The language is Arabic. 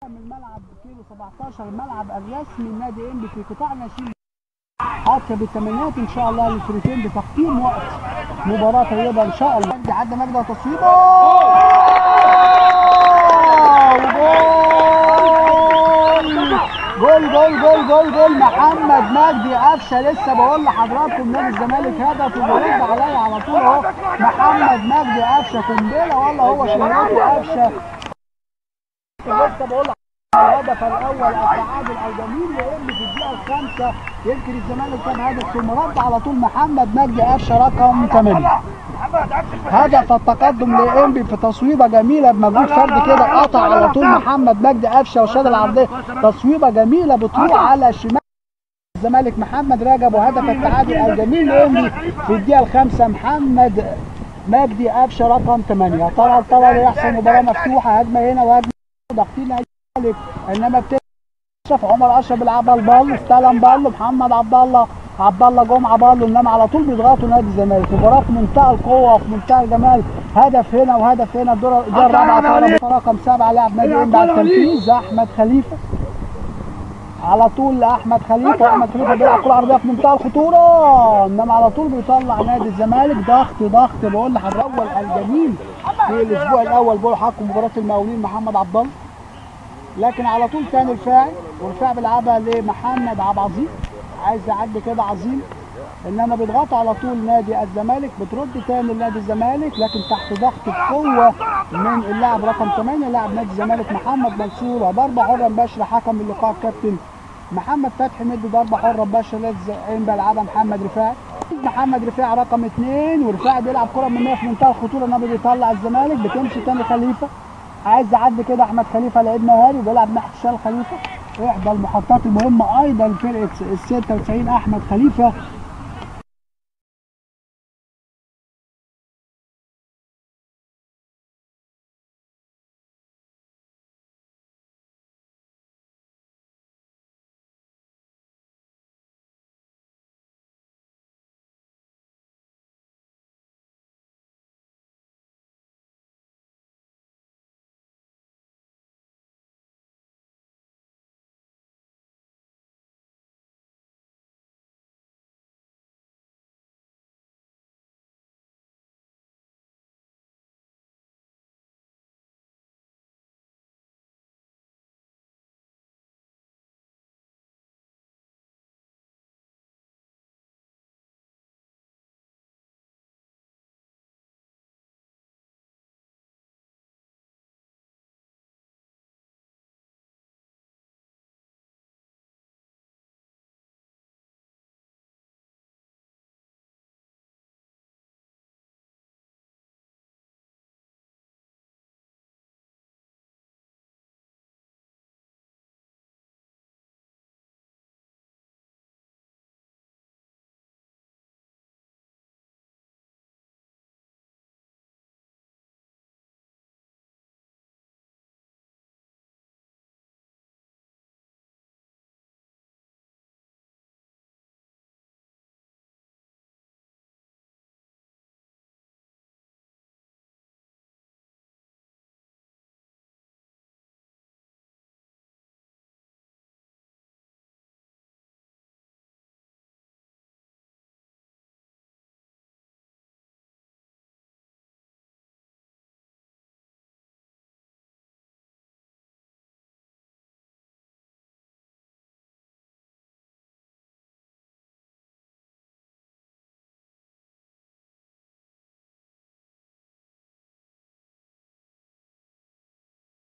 من الملعب كيلو 17 الملعب الرسمي النادي انبي في قطاع ناشئين حتى بالثمانينات ان شاء الله للفريقين بتقديم وقت مباراه طيبه ان شاء الله. عدى مجدي وتصويبه جول جول جول جول جول محمد مجدي قفشه. لسه بقول لحضراتكم نادي الزمالك هدف وبرد عليا على طول اهو. محمد مجدي قفشه قنبله ولا هو شهرته قفشه. لسه بقول الهدف الاول التعادل الجميل لانبي في الدقيقه الخامسه. يمكن الزمالك كان هدف ثم رد على طول محمد مجدي قفشه رقم 8. هدف التقدم لانبي في تصويبه جميله بمجهود فردي كده قطع على طول محمد مجدي قفشه وشاد العرضيه. تصويبه جميله بتروح على شمال الزمالك محمد رجب. وهدف التعادل الجميل لانبي في الدقيقه الخامسه محمد مجدي قفشه رقم 8. طبعا يحصل مباراه مفتوحه هجمه هنا وهجمه ضاغطين الزمالك انما اشرف عمر اشرف بيلعبها البال استلم بال محمد عبد الله جمعه بال انما على طول بيضغطوا نادي الزمالك. مباراه في منتهى القوه وفي منتهى الجمال. هدف هنا وهدف هنا. الدور الرابعه رقم 7 لاعب نادي انبي على التنفيذ احمد خليفه. على طول احمد خليفه بيلعب كره عرضيه في منتهى الخطوره انما على طول بيطلع نادي الزمالك. ضغط بقول لحضرتك الاول الجميل في الاسبوع الاول بقول حقه مباراه المقاولين محمد عبد الله. لكن على طول ثاني ورفاع بيلعبها لمحمد عبد العظيم. عايز يعدي كده عظيم انما بيضغطوا على طول نادي الزمالك. بترد تاني لنادي الزمالك لكن تحت ضغط بقوه من اللاعب رقم 8 لاعب نادي الزمالك محمد منصور. وضربه حره مباشره حكم اللقاء الكابتن محمد فتحي مدي ضربه حره مباشره للزمالك بيلعبها محمد رفاعي رقم 2. ورفاعي بيلعب كره منها في منتهى الخطوره انما بيطلع الزمالك. بتمشي تاني خليفه. عايز يعدي كده احمد خليفه لعيب مهاري وبيلعب ناحيه شال خليفه. احدى المحطات المهمه ايضا فرقه ال 96 احمد خليفه